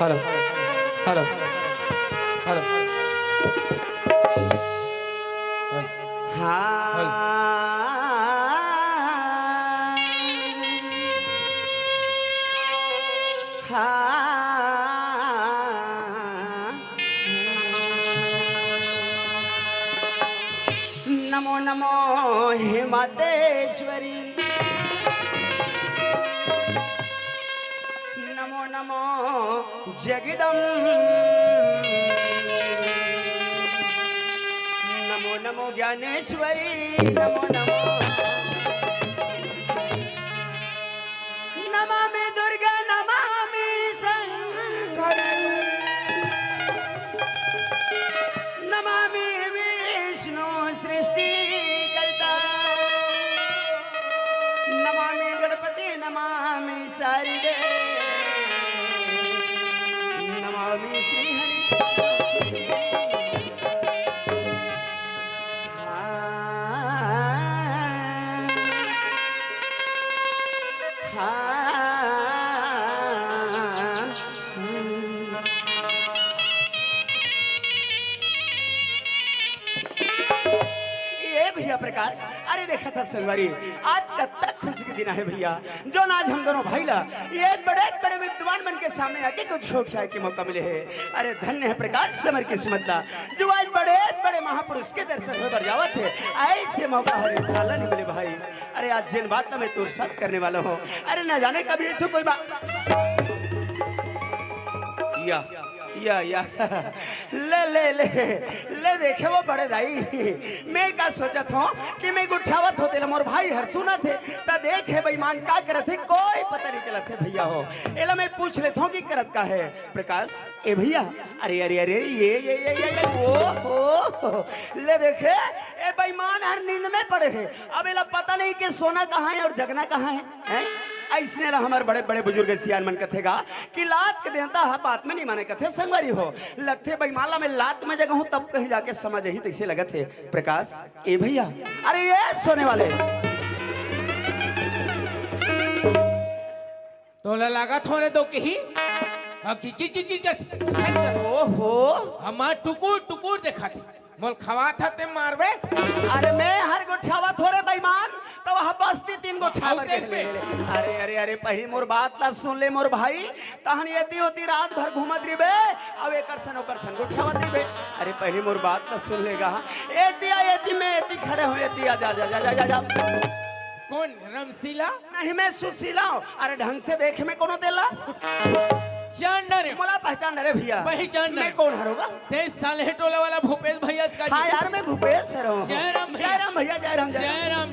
Hello hello hello Namo Namo हिमादेश्वरी Namo Namo जगदम्ब नमो नमो ज्ञानेश्वरी नमो नमो नमामि दुर्गा नमामि शंकर नमामि विष्णु सृष्टि करता नमामि गणपति नमामि शारदे नमामि श्री हरि भैया प्रकाश, अरे देखा था संगवारी, आज का तक खुशी के दिन है भैया, जो आज हम दोनों भाई ला ये बड़े बड़े विद्वान मन के सामने आके कुछ छोट छाए के मौका मिले है। अरे धन्य है प्रकाश समर किस्मत ला, जो आज बड़े बड़े महापुरुष के दर्शन में बरजावत है। ऐसे मौका हर इंसान नहीं मिले भाई। अरे आज जिन बात मैं तुर साथ करने वाला हूँ, अरे न जाने कभी ऐसे कोई बात या ले ले ले ले देखे वो बड़े दाई, मैं का सोचा था कि मैं गुठावत होते मोर भाई हर सुना थे ता देखे बेईमान का करत थे, कोई पता नहीं चला थे भैया हो। एला मैं पूछ लेता हूँ कि करत का है प्रकाश ए भैया। अरे अरे अरे ये ओ ले देखे ए बेईमान हर नींद में पड़े है। अब एला पता नहीं कि सोना कहाँ है और जगना कहाँ है। ऐसने हमारे बड़े बड़े बुजुर्ग सियान मन कथेगा कि लात के देता है बात में नहीं माने कथे संगवारी हो लगते बेईमाला में लात में जगह हूँ तब कहीं जाके समझ ही तैसे लगे थे प्रकाश ए भैया। अरे ये सोने वाले तोला लगा थोड़े दो की ओहो हमार टुकुर टुकुर देखा थे मोल खवा था ते मारबे। अरे मैं हर गोठावा थोड़े बेईमान तो वह बस्ती तीन गोठावा के ले। अरे अरे अरे पहली मोर बात ला सुन ले मोर भाई, तहन येती होती रात भर घूमत रिबे अब एक करसन गोठावा रिबे। अरे पहली मोर बात ला सुन लेगा एती में एती खड़े हो एती आ जा जा जा जा जा। कौन रमशीला? नहीं मैं सुशीला हूँ। अरे ढंग से देखे में कोनो देला जान रे मोला पहचान रे भैया पहचान मैं कौन हरोगा? ते साले टोला वाला भूपेश भैया का। हाँ यार मैं भूपेश हूँ। जयराम भैया जयराम जयराम।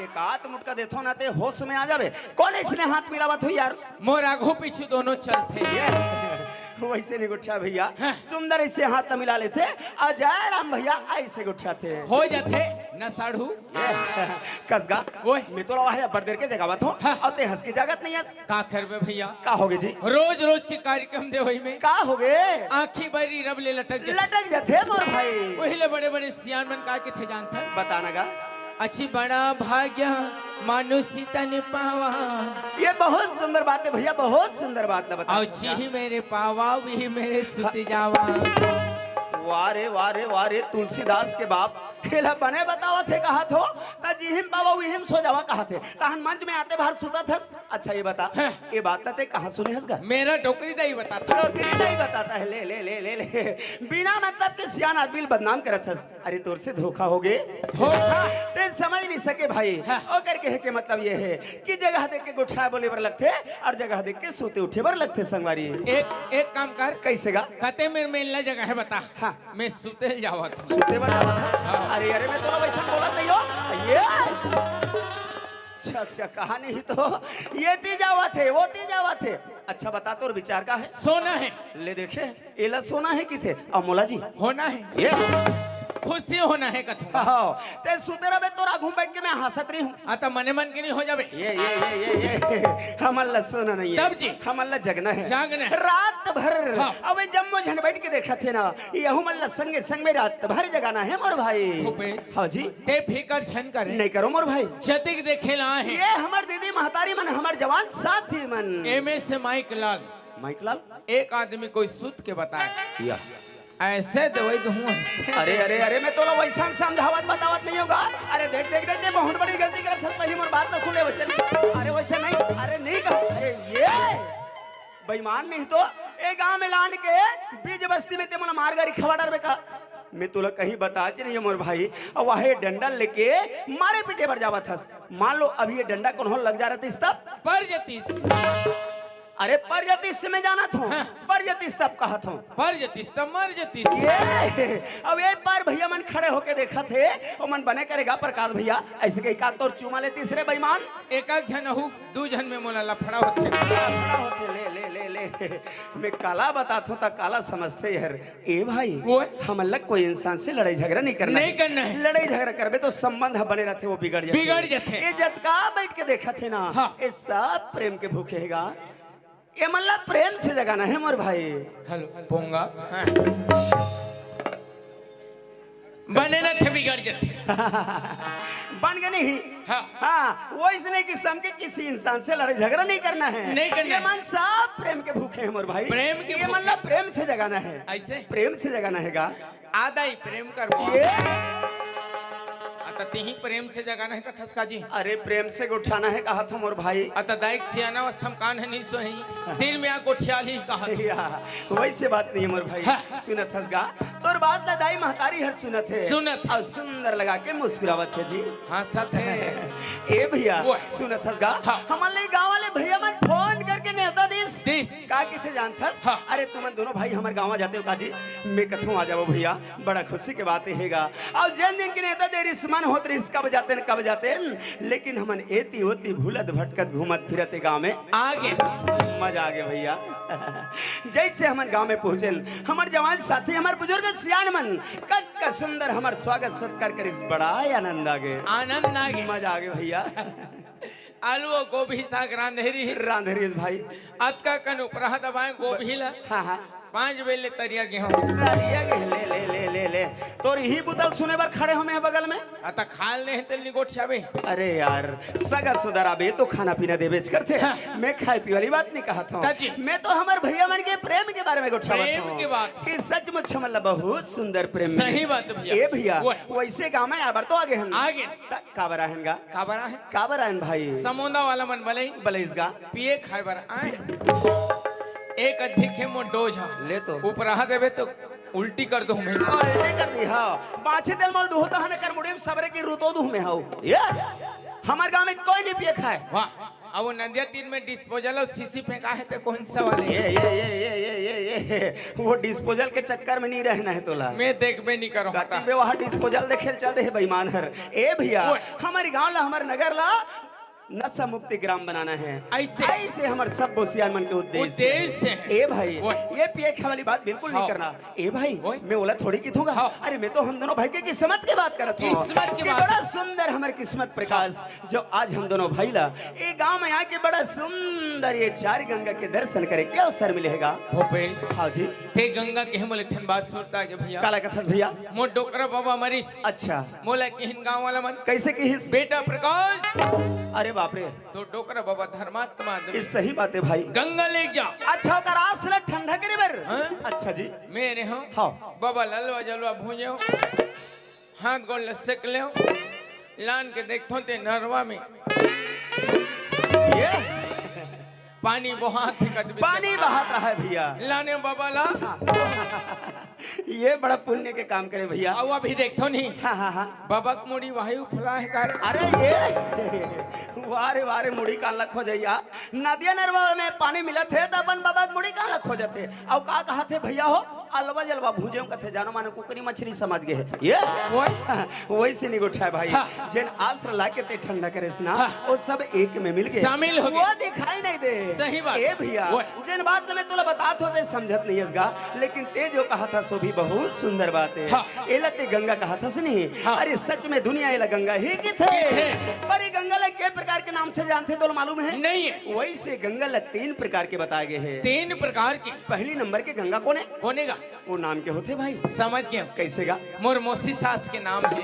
एक हाथ मुटका देथो ना ते होश में आ जावे। कौन इसने हाथ मिलावत हो यार? मोर आगो पीछे दोनों चलते वैसे नहीं गुठा भैया सुंदर ऐसे हाथ मिला लेते और जयराम भैया ऐसे गुठा थे हो जाते न साढ़ू कसगा ओए मैं तो रहा है बड़ देर के जगावत हो और ते हंस की जगत नहीं हंस का करबे भैया का होगे जी रोज रोज के कार्यक्रम दे वही में का होगे आंखी बरी रब ले लटक जाते मोर भाई वही ले बड़े बड़े सियान मन का के थे जानता बताना का अच्छी बड़ा भाग्य मानुषी तन पावा। ये बहुत सुंदर बात है भैया बहुत सुंदर बात है बता। ही मेरे पावा वही मेरे सुत जावा। वारे वारे वारे तुलसीदास के बाप हेला बने बतावा थे कहा थो ता जिहिम बाबा विहिम सो जावा कहा थे तहन मंच में आते बाहर सुता थस। अच्छा ये बता ये बात लाते कहाँ सुनी हसगा? मेरा डोकरी दाई बताता डोकरी दाई बताता है। ले ले ले ले ले बिना मतलब के सियान आदमी बदनाम करत हस। अरे तोर से धोखा हो गए धोखा ते समझ नहीं सके भाई। ओ करके है के मतलब ये है कि जगह देख के गुठा बोले बर लगते और जगह देख के सोते उठे बर लगते संगवारी। एक काम कर कैसे गा कहते मेरे मेला जगह है बता। हाँ मैं सुते जावा सुते बर जावा था। अरे अरे मैं तो वैसा बोला नहीं हो ये अच्छा अच्छा, कहानी ही तो ये ती जावा थे वो ती जावा थे। अच्छा बता तो विचार का है? सोना है। ले देखे एला सोना है कि थे अब मोला जी होना है, ये खुशी होना है कथो। हाँ, ते सुतेरा बे तोरा घूम बैठ के मैं हंसत रही हूँ। आता मने मन के नहीं हो जावे। ये हमल्ला सोना नहीं है, तब जी हमल्ला जगना है, जागना है। रात भर। हाँ। अब जम्मो झन बैठ के देखा थे ना, ये हमल्ला संगे संग में रात भर जगाना है मोर भाई। भूपेश, हाँ जी ते फिकर छन करे नहीं करो मोर भाई। जतिक देखे ला है ये हमार दीदी महतारी मन, हमार जवान साथी मन। एमए से माइक लाल माइक लाल एक आदमी कोई सूत के बताए या ऐसे दवाई दूँ। अरे अरे अरे मैं तो वैसा समझावत बतावत नहीं होगा। अरे देख देख देख देख, बहुत बड़ी गलती करत हस, पहली मोर बात ना सुन ले वैसे नहीं। अरे वैसे नहीं, अरे नहीं कहा, अरे ये बेईमान नहीं तो ए गांव में लान के बीज बस्ती में ते मन मार गरी खवाडर में का मैं तुला कहीं बता नहीं है मोर भाई। और वह डंडा लेके मारे पीटे पर जावत हस। मान लो अभी ये डंडा कौन लग जा रहा था तब पर जतीस। अरे पर जतीस में जाना था। हाँ। पर जतीस तब कहा था पर जतीस तब मर जतीस। ये अब एक बार भैया मन खड़े होके देखा थे और मन बने करेगा प्रकाश भैया ऐसे कहीं का तो चूमा ले तीसरे बेईमान एक जन हूँ दू जन में मोला लफड़ा होते। खड़ा होते ले ले ले ले मैं काला बताता हूँ तो काला समझते यार। ए भाई वो हम अलग कोई इंसान से लड़ाई झगड़ा नहीं करना नहीं करना है। लड़ाई झगड़ा करबे तो संबंध बने रहते वो बिगड़ जाते बिगड़ जाते। ये जतका बैठ के देखा थे ना। हाँ। ये सब प्रेम के भूखे हैगा। ये मतलब प्रेम से जगाना है मोर भाई। हेलो पोंगा हाँ। बने न थे बिगड़ जाते। बन गए नहीं। हाँ। हाँ वो इसने कि सम के किसी इंसान से लड़ाई झगड़ा नहीं करना है। नहीं करना ये है। मन सब प्रेम के भूखे हैं मोर भाई। प्रेम के ये भूखे। मतलब प्रेम से जगाना है। ऐसे प्रेम से जगाना हैगा। आधा ही प्रेम कर ये आता तीही प्रेम से जगाना है कथस का जी। अरे प्रेम से उठाना है कहा था मोर भाई। आता दाइक सियाना अवस्थम कान है नहीं सोही दिल में आको ठियाल ही कहा था। या, वैसे बात नहीं है मोर भाई। हाँ। सुनत हसगा तोर बात ला दाई महतारी हर सुनत है। सुनत। और सुंदर लगा के मुस्कुरावत है जी। हाँ सत है। ए भैया वो। सुनत हसगा हाँ। हमारे गांव वाले भैया मन फोन करके न्योता दिस दिस। का किथे जानथस। हाँ। अरे तुम दोनों भाई हमारे गांव जाते हो काजी मैं कथू आ जाओ भैया बड़ा खुशी के बात हैगा। और जन दिन के नेता देरी मन होत रिस कब जाते लेकिन हमन एती ओती भूलत भटकत घूमत फिरते गांव में आगे मजा आ गया भैया। जैसे हमारे गांव में पहुंचे हमारे जवान साथी हमारे बुजुर्ग सियान मन कद का सुंदर हमारे स्वागत सत्कार कर बड़ा आनंद आ गए। आनंद आगे मजा आ गया भैया। आलू और गोभी साग रांधेरी रांधेरी भाई अत का कन उपरा दबाए गोभी ला हाँ हाँ 5 बेले तरिया गेहूं ले ले ले ले ले तोर ही बुतल सुने बार खड़े हो मैं बगल में। आता खाल नहीं तेल निगोट छाबे। अरे यार सगा सुधरा बे तो खाना पीना दे बेच करते। हाँ। मैं खाए पी वाली बात नहीं कहा था। ताजी। मैं तो हमारे भैया मन के प्रेम के बारे में गोठावत प्रेम हूं की बात। कि सचमुच हमला बहुत सुंदर प्रेम सही बात है भैया। ए भैया वो। वैसे गांव में आबर तो आगे हन आगे। काबर आहनगा काबरा है काबर आहन भाई समोदा वाला मन भले बलेसगा पिए खाए बर आए एक अधिक है मो डोज है ले तो ऊपर देवे तो उल्टी कर दो मैं उल्टे कर दी हां बाछे दिल मोल दुहता हने कर मुड़े सबरे की रुतो दुह में हाउ ये हमारे गांव में कोई नहीं पिए खाए। वाह अब वो नदिया तीन में डिस्पोजल और सीसी फेंका है तो कौन सा वाले ये वो डिस्पोजल के चक्कर में नहीं रहना है तोला। मैं देखबे नहीं करो गाती में वहाँ डिस्पोजल देखे चल दे बेईमान हर। ए भैया हमारे गांव ला हमारे नगर ला नशा मुक्ति ग्राम बनाना है। ऐसे हमारे सब बोसियान मन के उद्देश्य है। ए भाई ये पिए खाने वाली बात बिल्कुल नहीं करना। ए भाई मैं बोला थोड़ी की दूंगा। अरे मैं तो हम दोनों भाई के किस्मत की बात करत हूँ। किस्मत की बात। बड़ा सुंदर हमारे किस्मत प्रकाश जो आज हम दोनों भाई ला ये गांव में आके बड़ा सुंदर ये 4 गंगा के दर्शन करे क्या अवसर मिलेगा। हाँ जी थे गंगा के मोले ठन बात सुनता है भैया काला कथस भैया मो डोकरा बाबा मरीस अच्छा मोला किहन गांव वाला मन कैसे की बेटा प्रकाश अरे बाप रे तो डोकरा बाबा धर्मात्मा ये सही बात है भाई गंगा ले जा अच्छा कर आसला ठंडा करे बर। हाँ? अच्छा जी मेरे हो हाँ बाबा ललवा जलवा भूंजे हो हाथ गोल लसक ले लान के देखो ते नरवा में ये पानी बहात पानी बहात रहा है भैया लाने बाबा ला ये बड़ा पुण्य के काम करे भैया। अब अभी देखो नहीं हाँ हाँ हाँ बाबा मुड़ी वायु फुला है कार अरे ये वारे वारे मुड़ी का लख हो जाइया नदिया नरवा में पानी मिला थे तो अपन बाबा मुड़ी का लख हो जाते। अब का कहा थे भैया हो अलवा जलवा भूजे कथे जानो मानो कुकरी मछली समझ गए है ये वही से नहीं उठाए भाई जेन आस्त्र लाके ते ठंडा करे ना वो सब एक में मिल गए शामिल हो गए वो दिखाई नहीं दे सही बात ए भैया जेन बात मैं तुला बतात होते समझत नहीं हसगा लेकिन ते जो कहा था सो भी बहुत सुंदर बात है एला ते गंगा कहा था सुनी अरे सच में दुनिया एला गंगा ही की थे पर ये गंगा ला के प्रकार के नाम से जानते तो मालूम है नहीं है वही से गंगा ला 3 प्रकार के बताए गए हैं 3 प्रकार की पहली नंबर के गंगा कौन है कोनेगा वो नाम के होते भाई समझ गए कैसे गा मोर मौसी सास के नाम है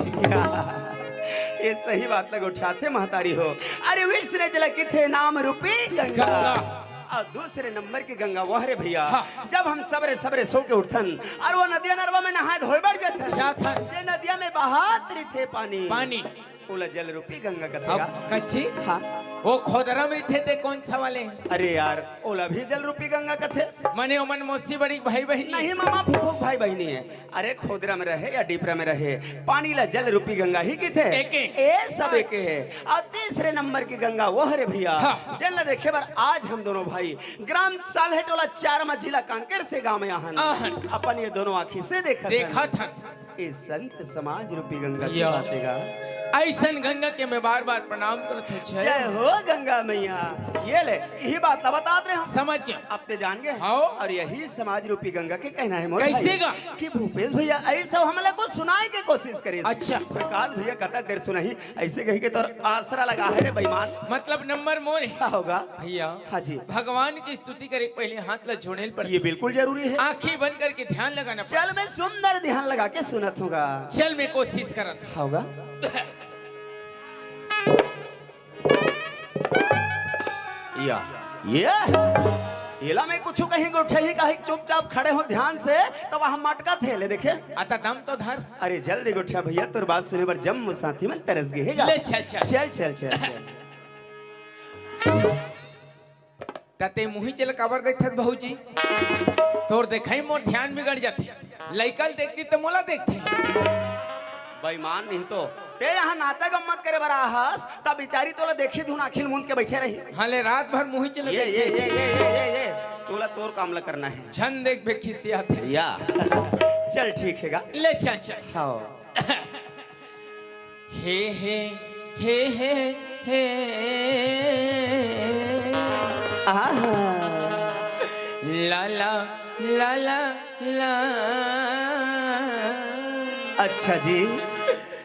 ये सही बात लग उठाते महतारी हो अरे विश्व ने जला किथे नाम रूपी गंगा और दूसरे नंबर की गंगा वह रे भैया जब हम सबरे सबरे सो के उठन और वो नदिया नरवा में नहाए धोए बढ़ जाते ये नदिया में बहात रही थे पानी ओला जल रूपी गंगा कथेगा कच्ची हाँ वो खोदरा में थे ते कौन सा वाले अरे यार ओला भी जल रूपी गंगा कथे मने ओमन मौसी बड़ी भाई बहनी नहीं मामा फूफूक भाई बहनी है अरे खोदरा में रहे या डीपरा में रहे पानी ला जल रूपी गंगा ही की थे ए सब एक है और तीसरे नंबर की गंगा वो है भैया जल न देखे बार आज हम दोनों भाई ग्राम सालहेटोला 4 जिला कांकेर से गांव में आहन अपन ये दोनों आँखी से देखा था ये संत समाज रूपी गंगा की बातेगा ऐसन गंगा के मैं बार बार प्रणाम करत हूँ जय हो गंगा मैया ये ले यही बात बता रहे हम समझ गए अब ते जान गए हाँ और यही समाज रूपी गंगा के कहना है मोर कैसे गा कि भूपेश भैया ऐसा हमले को सुनाए के कोशिश करे अच्छा प्रकाश भैया कतक देर सुनाई ऐसे कही के तोर आसरा लगा है रे बेईमान मतलब नंबर मोर क्या होगा भैया हाँ जी भगवान की स्तुति करे पहले हाथ ला जोड़ेल पर ये बिल्कुल जरूरी है आंखें बंद करके ध्यान लगाना चल मैं सुंदर ध्यान लगा के सुनत होगा चल मैं कोशिश करत होगा येला में कुछ कहीं उठे ही कहीं चुपचाप खड़े हो ध्यान से तो वहां मटका थे ले देखे आता दम तो धर अरे जल्दी उठा भैया तोर बात सुने पर जम साथी में तरस गए ले चल चल चल चल चल तते मुही चल कबर देखत बहुजी तोर देखाई मोर ध्यान बिगड़ जाते लइकल देखती तो मोला देखते बेईमान नहीं तो ते यहाँ नाचा गम्मत करे बरा हस तब बेचारी तोला देखी धुन आखिल मुंद के बैठे रही हाले रात भर मुही चल ये तोला तोर काम ला करना है झन देख बे खिसिया थे या चल ठीक है ले चल चल हाँ हे हे हे हे हे ला ला ला ला ला अच्छा जी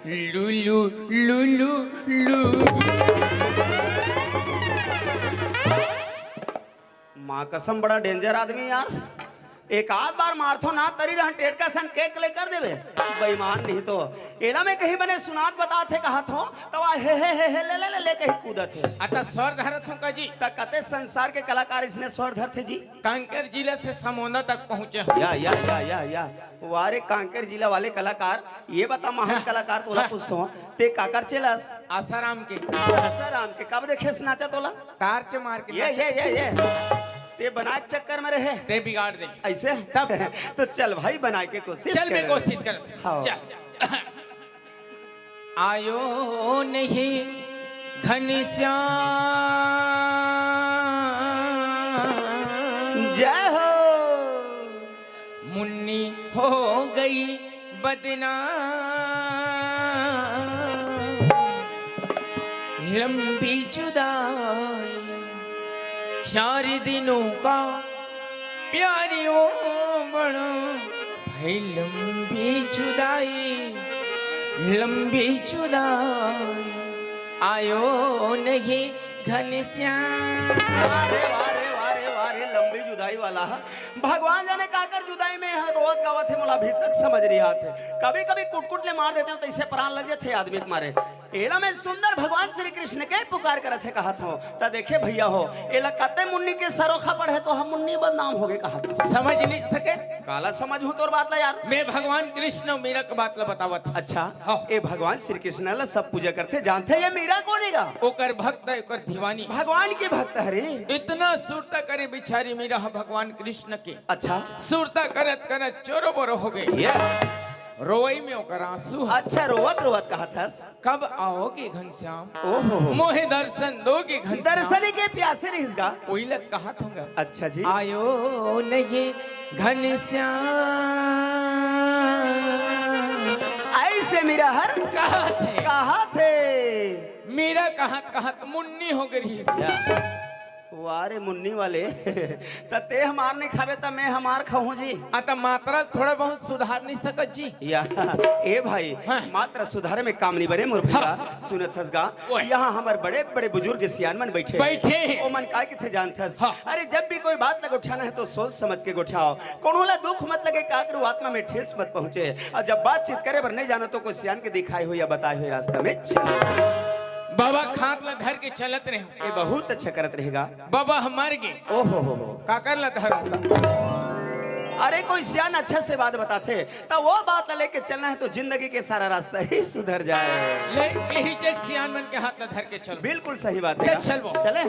लुलु लुलु लु माँ कसम बड़ा डेंजर आदमी यार एक आध बार मारथो ना तरी रहा टेटका सन केक ले कर देवे बेईमान नहीं तो एला में कहीं बने सुनात बता थे कहा थो तो हे ले कहीं कूदत है अतः स्वर धरत हूँ का जी तक कते संसार के कलाकार इसने स्वर धर थे जी कांकेर जिले से समोना तक पहुँचे या वारे कांकेर जिला वाले कलाकार ये बता महान कलाकार तोला पूछतो ते काकर चेलस आसाराम के कब देखे नाचा तोला टार्च मार के ये ते बना चक्कर में रहे ते बिगाड़ दे ऐसे तब तो चल भाई बना के कोशिश चल मैं कोशिश कर चल आयो नहीं घनश्याम जय हो मुन्नी हो गई बदनाम लंबी जुदाई 4 दिनों का प्यारियों बड़ा भाई लंबी जुदाई आयो नहीं घनश्याम वारे लंबी जुदाई वाला भगवान जाने काकर जुदाई में रोज गावत है मोला अभी तक समझ रही थे कभी कभी कुटकुट ले मार देते हो तो इसे प्राण लग जाते आदमी के मारे एला में सुंदर भगवान श्री कृष्ण के पुकार करत है कहा हो ता देखे भैया हो एला कते मुन्नी के सरोखा पढ़े तो हम मुन्नी बदनाम हो गए कहा समझ नहीं सके काला समझ हूं तोर बात ला यार मैं भगवान कृष्ण मीरा के बात ला बतावत अच्छा ए भगवान श्री कृष्ण ला सब पूजा करते जानते ये मीरा कोनेगा ओकर भक्त है ओकर दीवानी भगवान के भक्त हरे इतना सुरता करे बिचारी मीरा भगवान कृष्ण के अच्छा सुरता करत करत चोरो बोरो हो गई रोई में ओकर आंसू अच्छा रोवत कहा था कब आओगे घनश्याम ओहो मोहे दर्शन दोगे घनश्याम दर्शन के प्यासे रहिसगा ओइलत कहा थूंगा अच्छा जी आयो नहीं घनश्याम ऐसे मेरा हर कहाँ थे? कहाँ थे? मेरा कहाँ कहाँ मुन्नी हो गई वारे मुन्नी वाले ते हमार नहीं खावे त मैं हमार खाऊं जी। आता मात्रा थोड़ा बहुत सुधार नहीं सकत जी। या ए भाई हाँ। मात्र सुधारे में काम नहीं बने मुर्फिया हाँ। सुनत हसगा ओए। यहाँ हमार बड़े बड़े बुजुर्ग सियान मन बैठे बैठे। ओ मन काय के थे जानथस हाँ। अरे जब भी कोई बात लग उठाना है तो सोच समझ के उठाओ कोनोला दुख मत लगे काकरू आत्मा में ठेस मत पहुंचे और जब बातचीत करे पर नहीं जानो तो कोई सियान के दिखाई हुई या बताई हुई रास्ता में चलो। बाबा खात ला धर के चलत रहे ये बहुत अच्छा करत रहेगा बाबा हमार के ओहो हो काकर ला धर अरे कोई सियान अच्छा से बात बताते तो वो बात लेके चलना है तो जिंदगी के सारा रास्ता ही सुधर जाए। ले यही चेक सियान मन के हाथ ला धर के चल बिल्कुल सही बात है चल वो। चले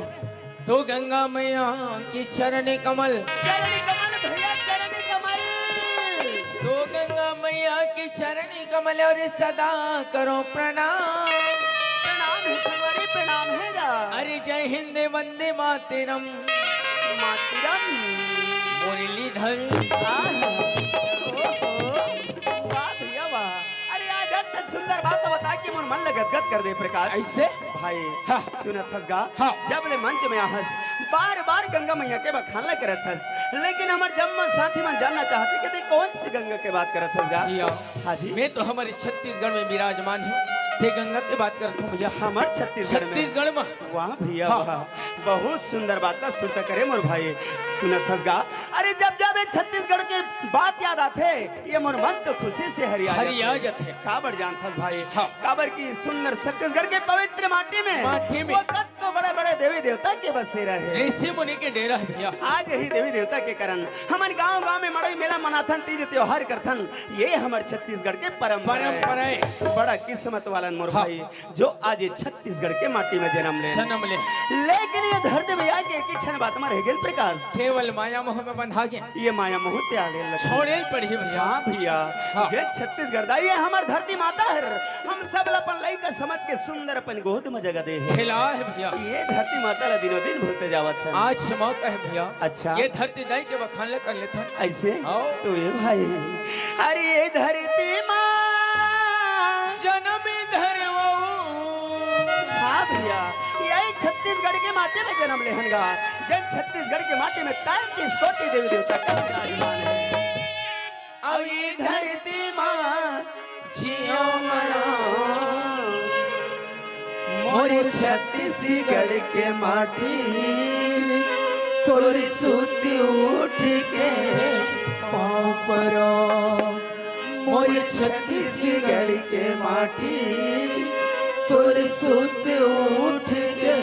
तो गंगा मैया की चरण कमल चरणी कमल भैया चरणी कमल तो गंगा मैया की चरण कमल और सदा करो प्रणाम प्रणाम है संगवारी प्रणाम है जा अरे जय हिंद वंदे मातरम मातरम मुरली धर वाह भैया वाह अरे आज तक सुंदर बात तो बता कि मोर मन लग गदगद कर दे प्रकाश ऐसे भाई हाँ। सुनत हसगा हाँ। जब ले मंच में आहस बार बार गंगा मैया के बखान करत हस लेकिन हमार जम्मू साथी मन जानना चाहते कि ते कौन सी गंगा के बात करत हसगा। भैया हाँ जी मैं तो हमारे छत्तीसगढ़ में विराजमान हूँ ते गंगा की बात करता हूँ भैया हमार छत्तीसगढ़ में छत्तीसगढ़ में वाह भैया हाँ। वाह बहुत सुंदर बात का सुनता करे मोर भाई सुनत हसगा अरे जब जब ये छत्तीसगढ़ के बात याद आते ये मोर मन तो खुशी से हरिया जाते काबर जानथस भाई हाँ। काबर की सुंदर छत्तीसगढ़ के पवित्र माटी में वो कद तो बड़े बड़े देवी देवता के बसेरा है ऋषि मुनि के डेरा है भैया आज यही देवी देवता के कारण हमन गांव गांव में मड़ई मेला मनाथन तीज त्योहार करथन ये हमार छत्तीसगढ़ के परंपरा है बड़ा किस्मत वाला मोर हाँ। भाई जो आज ये छत्तीसगढ़ के माटी में जन्म ले जन्म ले लेकिन ये धरती में आके एक ही क्षण बात में रह गेल प्रकाश केवल माया मोह में बंधा गया ये माया मोह त्याग गेल छोड़े ही पड़ी भैया हाँ भैया हाँ। जे छत्तीसगढ़ दा ये हमार धरती माता है हम सब अपन लइका समझ के सुंदर अपन गोद में जगह दे है खिला है भैया ये धरती माता ला दिनों दिन भूलते जावत है आज से मौका है भैया अच्छा ये धरती दाई के बखान ले कर लेता ऐसे आओ। तो ये भाई अरे ये धरती माँ जन्म धरवा हाँ भैया यही छत्तीसगढ़ के माटी में जन्म लेहनगा जन छत्तीसगढ़ के माटी में 33 कोटि देवी देवता का विराजमान है अब ये धरती माँ जियो मरो मोरे छत्तीसगढ़ के माटी तोरी सूती उठ के पाँव परो मोरे छत्तीसगढ़ के माटी तोरी सूती उठ के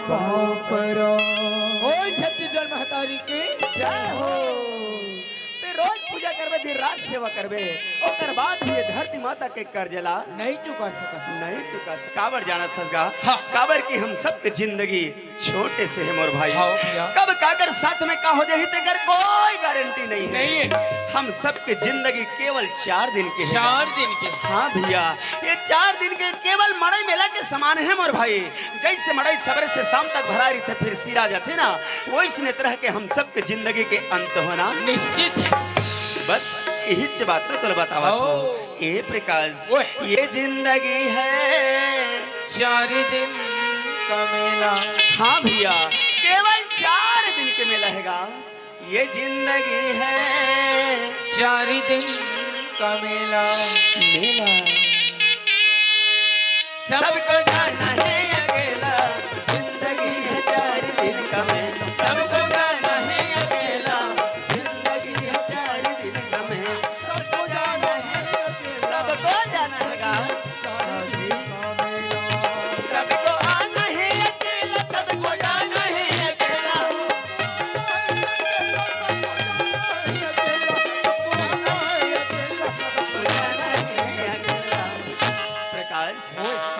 पाँव परो ओ छत्तीसगढ़ महतारी की जय हो ते रोज पूजा करबे दिन रात सेवा करबे ओकर बाद भी ये धरती माता के कर्जला नहीं चुका सकता नहीं चुका काबर जाना थसगा हाँ। काबर की हम सबके जिंदगी छोटे से है मोर भाई हाँ भैया। कब काकर साथ में का हो जाही तेकर कोई गारंटी नहीं है नहीं है हम सबके जिंदगी केवल 4 दिन के है 4 दिन के हाँ भैया ये 4 दिन के केवल मड़ई मेला के समान है मोर भाई जैसे मड़ई सवेरे से शाम तक भरा रही थे फिर सिरा जाते ना वैसने तरह के हम सबके जिंदगी के अंत होना निश्चित है बस यही च बात ना तो बतावा ओ। ये प्रकाश ओए। ये जिंदगी है 4 दिन का मेला हाँ भैया केवल 4 दिन के मेला हैगा ये जिंदगी है 4 दिन का मेला मेला सबको जाना है अकेला जिंदगी है 4 दिन का मेला सबको जाना है अकेला जिंदगी है 4 दिन का मेला सबको जाना है सबको जाना हैगा सबको आना है अकेला सबको जाना है अकेला प्रकाश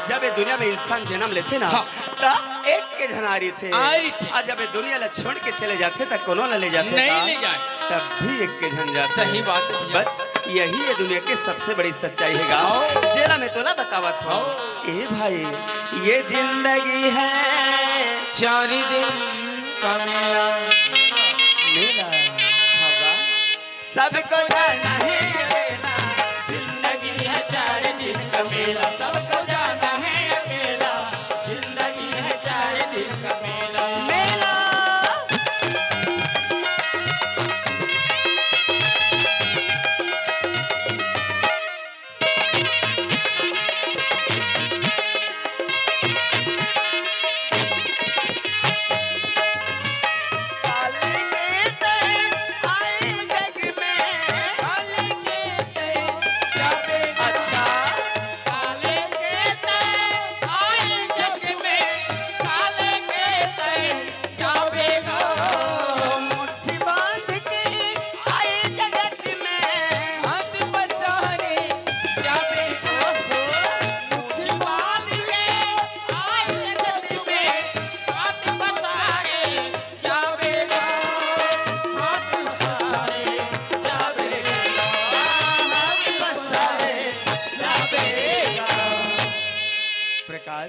जब ये दुनिया में इंसान जन्म लेते ना हाँ। तब एक के झनारी थे आरी थे। और जब ये दुनिया ला छोड़ के चले जाते तब कोनो ला ले जाते नहीं था, ले जाए तब भी एक के झन जाते सही बात है भैया। बस यही है दुनिया की सबसे बड़ी सच्चाई है आओ। जेला में तोला बतावा था आओ। ए भाई ये जिंदगी है 4 दिन का मेला मेला होगा सबको जाना है अकेला, जिंदगी है 4 दिन का मेला। सबको जाना है अकेला, जिंदगी है 4 दिन का मेला। मेला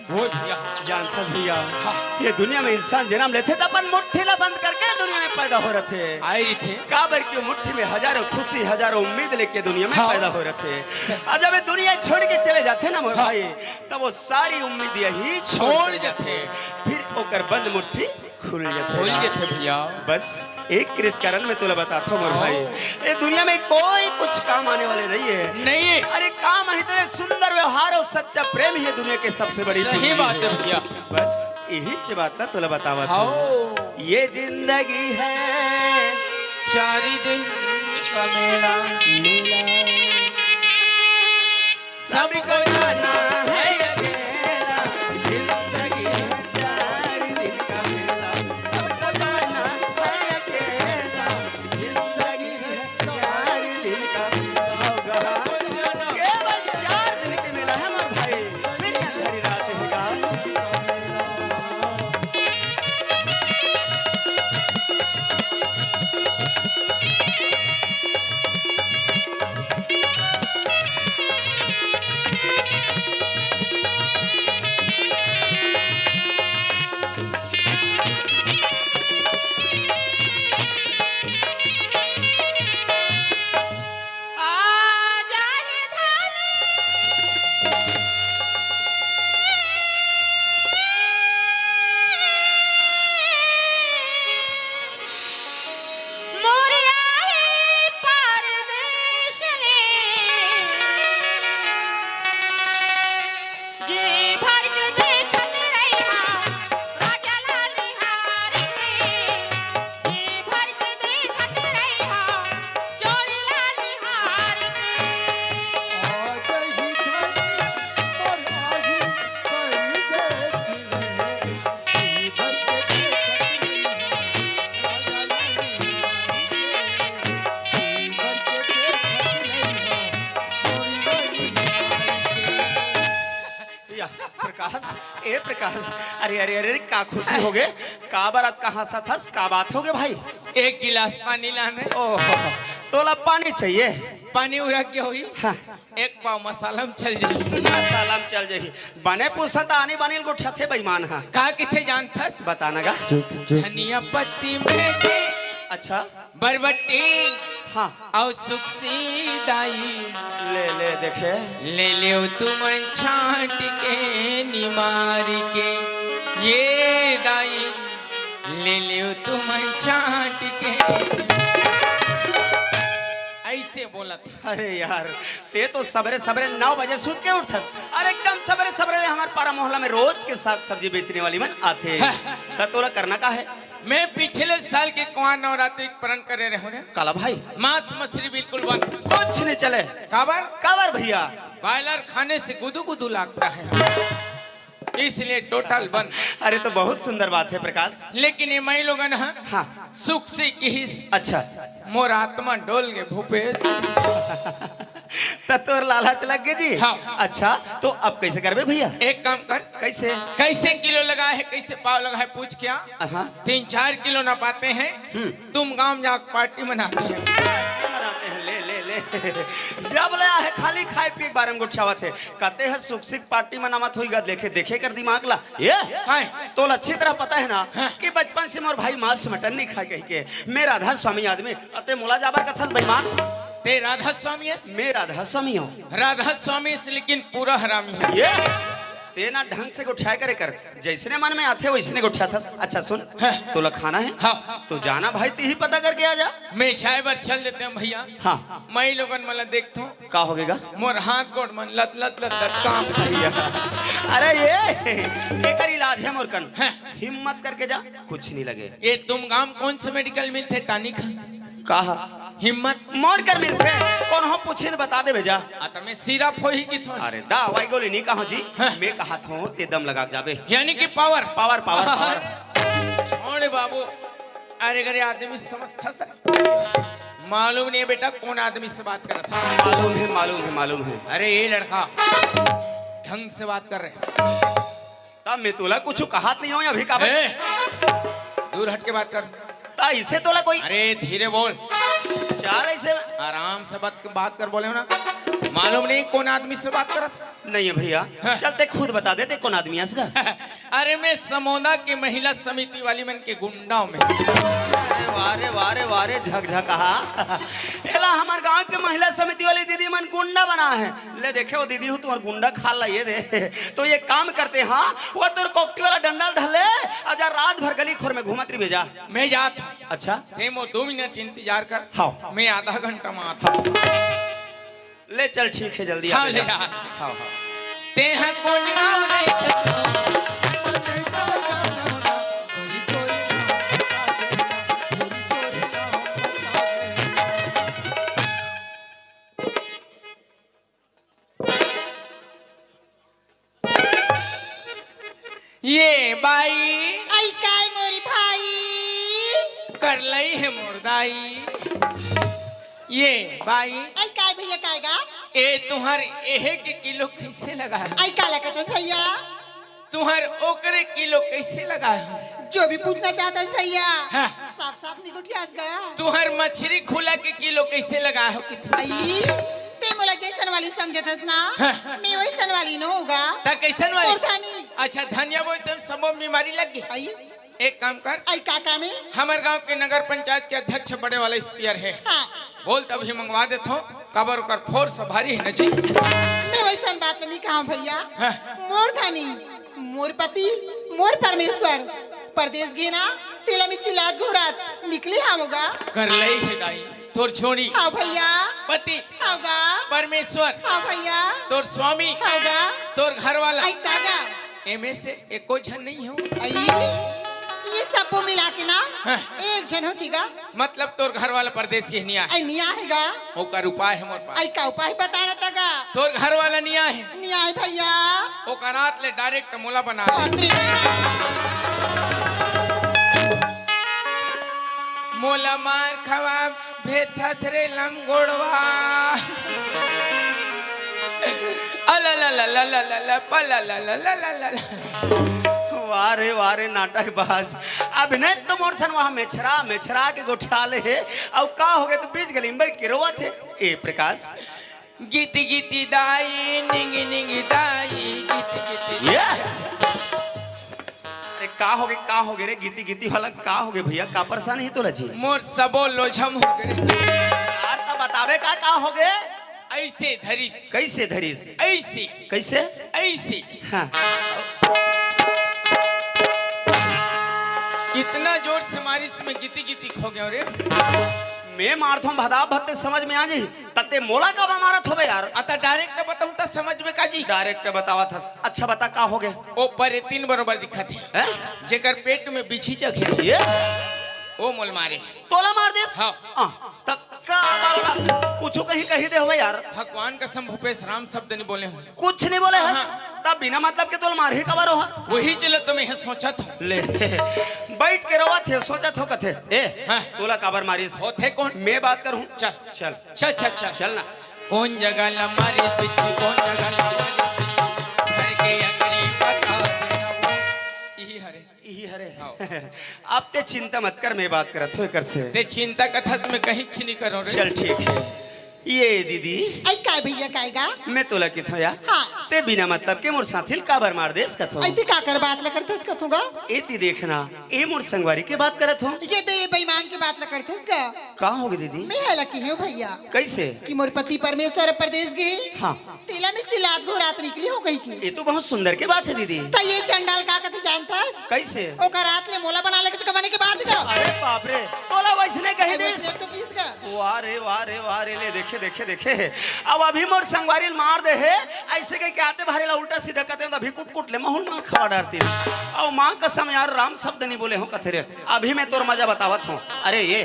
वो भैया जानता भैया, ये दुनिया में इंसान जन्म लेते तो अपन मुट्ठी ला बंद करके दुनिया में पैदा हो रहे थे। आई थे काबर की मुट्ठी में हजारों खुशी हजारों उम्मीद लेके दुनिया में पैदा हो रहे थे। और जब ये दुनिया छोड़ के चले जाते ना मोर भाई, तब वो सारी उम्मीद यही छोड़ जाते, फिर ओकर बंद मुट्ठी खुल खोल जाते थे भैया। बस एक कृत कारण में तुला बताता हूँ मोर भाई, ये दुनिया में कोई कुछ काम आने वाले नहीं है। नहीं है, अरे काम है तो एक सुंदर व्यवहार और सच्चा प्रेम ही है दुनिया के सबसे बड़ी सही पूंजी बात है भैया। बस यही च बात तुला बतावा हाँ ये जिंदगी है 4 दिन का मेला, सबको जाना है अकेला, जिंदगी है 4 दिन का मेला। सबको जाना है अकेला, जिंदगी है 4 दिन का मेला। केवल 4 दिन के मेला है मोर भाई, फिर अंधेरी रात है गा। प्रकाश ए प्रकाश, अरे अरे अरे का खुशी हो गए, का बारात कहाँ सा थस, का बात हो गए भाई? 1 गिलास पानी लाने। ओह तोला पानी चाहिए? पानी उड़ा के हुई हाँ। 1 पाव मसाला में चल जाई, सलाम चल जाही। बने पूछता था आनी बनील गुठा थे बेईमान। हाँ का किथे जानथस? बताना गा। धनिया पत्ती मेथी अच्छा बरबट्टी हाँ और सुखसी दाई ले ले देखे ले लियो तुम छाट के निमार के, ये दाई ले लियो तुम छाट के। ऐसे बोला था। अरे यार ते तो सबरे सबरे 9 बजे सूत के उठस, अरे एकदम सबरे सबरे हमारे पारा मोहल्ला में रोज के साग सब्जी बेचने वाली मन आते। त तोला करना का है? मैं पिछले साल के कुआं नवरात्रि प्रण करे रहो रे काला भाई, मांस मछली बिल्कुल बंद, कुछ नहीं चले। काबर काबर भैया? बॉयलर खाने से गुदू गुदू लगता है, इसलिए टोटल बंद। अरे तो बहुत सुंदर बात है प्रकाश। लेकिन ये मई लोगन है हाँ सुख से किस अच्छा मोर आत्मा डोल गए भूपेश। तोर लालच लग गए जी। हाँ। अच्छा तो अब कैसे करबे भैया? एक काम कर, कैसे? कैसे किलो लगा है कैसे पाव लगा है पूछ क्या, हाँ 3-4 किलो ना पाते हैं तुम गांव जाकर पार्टी मनाते हैं। मनाते हैं, ले ले ले जब ले है खाली खाए पी के बारे में गुठियावत है कहते हैं सुख सिख पार्टी मनावत हुई गद लेके देखे कर दिमाग ला ये तो अच्छी तरह पता है ना कि बचपन से मोर भाई मांस मटन नहीं खा कह के मैं राधा स्वामी आदमी अते मुला जाबर कथस बेईमान ते राधा स्वामी है मैं राधा स्वामी हूँ राधा स्वामी लेकिन पूरा हरामी है ये तेना ढंग से गुठिया करे कर जैसने मन में आते वैसने गुठिया था। अच्छा सुन तो खाना है हाँ तो जाना भाई ती ही पता करके आ जा मैं चाय बार चल देते हैं भैया हाँ मैं लोगन मला देखता हूँ का होगेगा मोर हाथ गोड़ मन लत लत लत लत काम अरे ये एकर इलाज है मोरकन हिम्मत करके जा कुछ नहीं लगे ये तुम गांव कौन से मेडिकल मिलते टानिक कहा हिम्मत मोर कर मिलते कौन हो पूछे तो बता दे भेजा आता मैं सिरप हो ही की थोड़ी अरे दवाई गोली नहीं कहा जी मैं कहा था ते दम लगा जाबे यानी कि पावर पावर पावर पावर छोड़े बाबू अरे अरे आदमी समझता सर मालूम नहीं है बेटा कौन आदमी से बात कर रहा था मालूम है मालूम है मालूम है अरे ये लड़का ढंग से बात कर रहे तब मैं तोला कुछ कहा नहीं हो अभी का दूर हट के बात कर इसे तोला कोई अरे धीरे बोल चार ऐसे आराम से बात कर बोले हो ना मालूम नहीं कौन आदमी से बात कर रहा था नहीं है भैया चलते खुद बता देते कौन आदमी है इसका अरे मैं समोदा की महिला समिति वाली मन के गुंडाओं में अरे वारे वारे वारे झकझका एला हमारे गांव के महिला समिति वाली दीदी मन गुंडा बना है ले देखे वो दीदी हो तुम्हारा गुंडा खा ला ये दे तो ये काम करते हाँ वो तुर कोकटी वाला डंडल ढले और जा रात भर गली खोर में घूमत रही भेजा मैं जाता अच्छा थे वो 2 मिनट इंतजार कर हाँ मैं आधा घंटा में आता ले चल ठीक है जल्दी हाँ ले हाँ हाँ ते हैं कौन गाँव नहीं ये बाई आई काय मोरी भाई कर लई है मुर्दाई ये बाई आई काय भैया काय गा ए तुहर एहे के किलो कैसे लगा है आई काला कहते भैया तुहर ओकरे किलो कैसे लगा है जो भी पूछना चाहता है भैया हाँ। साफ साफ निकुठियास गया तुहर मछली खुला के किलो कैसे लगा हो कि आई ते मोला जैसन वाली समझतस ना हाँ। मैं वैसन वाली न होगा ता कैसन वाली मुर्दानी अच्छा धनिया बोल तुम सबो बीमारी लग गई आई एक काम कर आई काका में हमारे गांव के नगर पंचायत के अध्यक्ष बड़े वाला स्पीयर है हाँ बोल तभी मंगवा देता हूँ कबर कर फोर्स भारी है नजी मैं वैसन बात नहीं कहा भैया हाँ। मोरधानी मोर पति मोर परमेश्वर परदेश गेना तेला में चिल्लात घोरात निकले हम होगा कर लई है दाई तोर छोड़ी हाँ भैया पति होगा परमेश्वर हाँ भैया तोर स्वामी होगा तोर घर वाला आई तागा एमे से एको जन नहीं हो आई ये सब मिला के ना हाँ। एक जन होतीगा मतलब तोर घर वाला परदेश ये निया है आई निया हैगा ओकर उपाय है मोर पास आई का उपाय बताना तगा तोर घर वाला निया है निया है भैया ओकर रात ले डायरेक्ट मोला बना अत्री मोला मार खवा भेथत रे लंगोड़वा अला ला ला ला ला ला ला पला ला ला ला ला ला वारे वारे नाटक बाज अभिनय तो मोर सन वहां मेछरा मेछरा के गोठाले है अब का हो गए तो बीच गली में बैठ के रोवा थे ए प्रकाश गीती गीती दाई निंगी निंगी दाई गीती गीती ये अरे का हो गए रे गीती गीती वाला का हो गए भैया का परेशान है तो लजी मोर सबो लोझम हो गए यार तो बतावे का हो गए ऐसे धरिस कैसे धरिस ऐसे कैसे ऐसे हाँ इतना जोर से मारिस में गीती गीती खो गया रे मैं मारथो भदा भत्ते समझ में आ जी तते मोला का मारत होबे यार अतः डायरेक्ट बताऊं तो समझ में काजी डायरेक्ट बतावा था अच्छा बता का हो गए ओ पर 3 बरोबर दिखत है जेकर पेट में बिछी जगह ये ओ मोल मारे तोला मार देस हाँ तक्का मारला कुछ कहीं दे होबे यार भगवान कसम भूपेश राम शब्द नहीं बोले हूँ कुछ नहीं बोले हस तब बिना मतलब के तोल मार ही कबर हो वही चले तो मैं सोचा था ले बैठ के रोवा थे सोचा थो कथे ए हाँ। तोला कबर मारिस वो थे कौन मैं बात करूं चल चल चल चल चल चल ना कौन जगह ला मारी पिछी कौन जगह ला मारी पिछी घर के अगली बता देना यही हरे अब ते चिंता मत कर मैं बात करत हो कर से ते चिंता कथा में कहीं नहीं करो रे चल ठीक है ये दीदी आई काय भैया कायगा मैं तोला की थया हाँ। ते बिना मतलब के मोर साथिल काबर मार देस कथो आई ते का कर बात ल करतेस कथूंगा एती देखना ए मोर संगवारी के बात करत हो ये ते बेईमान की बात ल करतेस का का होगे दीदी मैं है लकी हूँ भैया कैसे कि मोर पति परमेश्वर प्रदेश गए हाँ तेला में चिल्लात घोरात निकली हो गई की ये तो बहुत सुंदर के बात है दीदी तो ये चंडाल का कथी जानतास कैसे ओकर रात ले मोला बना ले के तो कमाने के बाद का अरे बाप रे तोला वैसने कही देस तो किस का वाह रे ले देखे देखे देखे अब अभी मोर संगवारी मार दे है ऐसे कह के आते भारे ला उल्टा सीधा कहते हैं अभी कुट कुट ले महूल मार खवा डालती है और माँ कसम यार राम शब्द नहीं बोले हो कथे रे अभी मैं तोर मजा बतावत हूँ अरे ये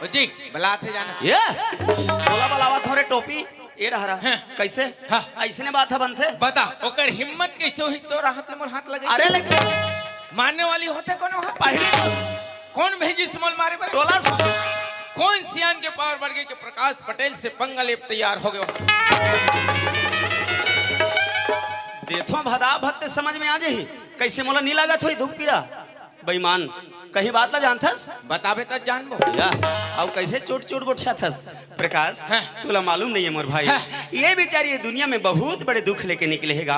ओ जी बलाते जाना ये बोला बलावत हो रे टोपी ये रहा हाँ। कैसे हाँ। ऐसने बात है बनते बता ओकर हिम्मत कैसे हुई तो राहत में मोर हाथ लगे अरे लेकिन मारने वाली होते कोनो है पहले तो कौन भेजी स्मॉल मारे पर टोला कौन सियान के पावर बढ़ गए के प्रकाश पटेल से पंगा लेप तैयार हो गए देखो भदा भत्ते समझ में आ जाही कैसे मोला नहीं लागत होई धूप पीरा बेईमान कहीं बात ला जानथस बताबे त जानबो या अब कैसे चोट चोट गोठा थस प्रकाश हाँ। तुला मालूम नहीं है मोर भाई हाँ। ये बेचारी ये दुनिया में बहुत बड़े दुख लेके निकलेगा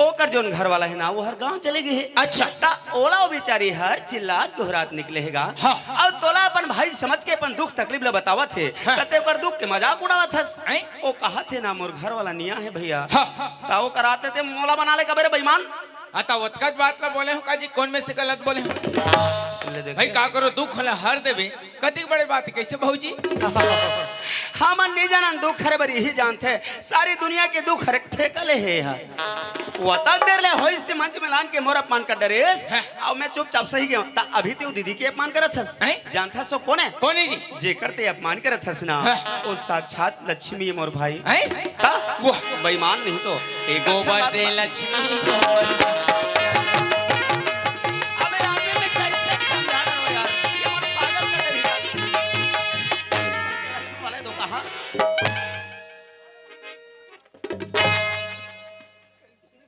ओकर जोन घर वाला है ना वो हर गांव चले गए है अच्छा ता ओला वो बेचारी हर चिल्लात दोहरात निकलेगा हाँ। अब तोला अपन भाई समझ के अपन दुख तकलीफ ला बतावत है हाँ। तते ओकर दुख के मजाक उड़ावत हस हैं? ओ कहा थे ना मोर घर वाला निया है भैया हाँ। ता वो कराते थे मोला बना ले कबरे बेईमान अता वतकत बात ला बोले हो काजी कौन में से गलत बोले हो ले देख भाई का करो दुख हला हर देबे कति बड़े बात कैसे भौजी हम नहीं जानन दुख हरे बरी ही जानते सारी दुनिया के दुख हरे ठेकले है वो तक देर ले होइस ते मंच में लान के मोर अपमान कर डरेस अब मैं चुपचाप सही गया ता अभी ते दीदी के अपमान करत हस हैं? जानता सो कौन है कौन है जी जे करते अपमान करत हस ना ओ साक्षात लक्ष्मी है मोर भाई हैं ता वाह बेईमान नहीं तो एक अच्छा गोबर बात दे बता- लक्ष्मी गोबर अबे आदमी में कैसे समझा रहे हो यार ये मोर पागल कर रही वाले तो कहां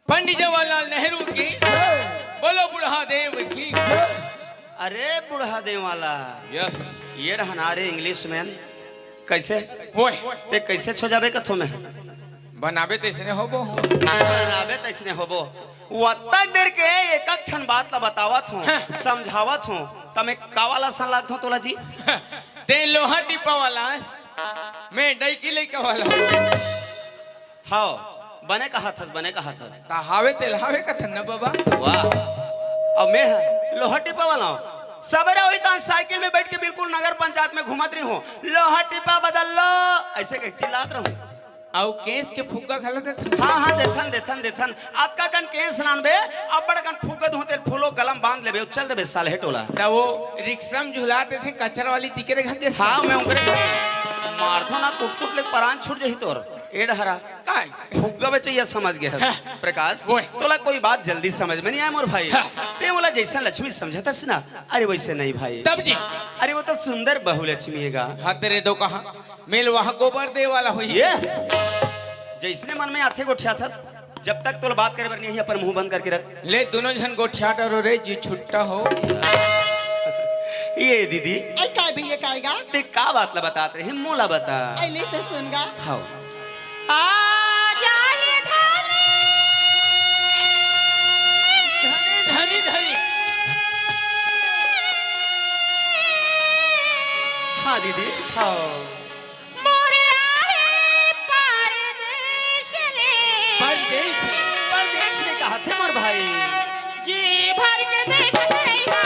पंडित जवाहरलाल नेहरू की बोलो बुढ़ा देव की अरे बुढ़ा दे वाला यस ये रहनारे इंग्लिश मैन कैसे होय ते कैसे छो जाबे कथो में बनाबे तैसने होबो हो बनाबे तैसने होबो वत्ता देर के एक एक ठन बात ला बतावत हूं हाँ। समझावत हूं तमे कावाला सन लागत हो तोला जी ते लोहा टिपा वाला मैं डाइकी लेके वाला हां बने कहा थस बने कहा थस ता हावे ते लावे कथन न बाबा वाह अब मैं लोहा टिपा वाला हूं सवेरे हुई तो साइकिल में बैठ के बिल्कुल नगर पंचायत में घुमत रही हूं लोहा टिपा बदल लो ऐसे कह चिल्लात रहूं आउ केस के फुग्गा खला देत हाँ हाँ देथन देथन देथन आपका कन केस नानबे अब बड़ा कन फुगत होते फूलो गलम बांध लेबे चल देबे साले टोला ता वो रिक्शा में झुलाते थे कचरा वाली तिकरे घर जैसे हाँ मैं उनकरे मारथो ना कुट कुट ले परान छूट जही तोर एड हरा काय फुग्गा बचे ये समझ गए है प्रकाश ओए। तोला कोई बात जल्दी समझ में नहीं आया मोर भाई ते बोला जैसा लक्ष्मी समझतस ना अरे वैसे नहीं भाई तब जी अरे वो तो सुंदर बहु लक्ष्मी हैगा हाथ तेरे दो कहा मेल वहां गोबर दे वाला हुई ये जैसने मन में आथे गोठिया थस जब तक तोला बात करे बर नहीं पर मुंह बंद करके रख ले दोनों जन गोठियाट और रे जी छुट्टा हो ये दीदी आई काय भैया कायगा ते का बात ला बताते रहे मोला बता आई ले तो सुनगा हाँ धनी धनी हाँ दीदी हाँ परदेश परदेश ने कहा थे मोर भाई जी भर के देख रही हो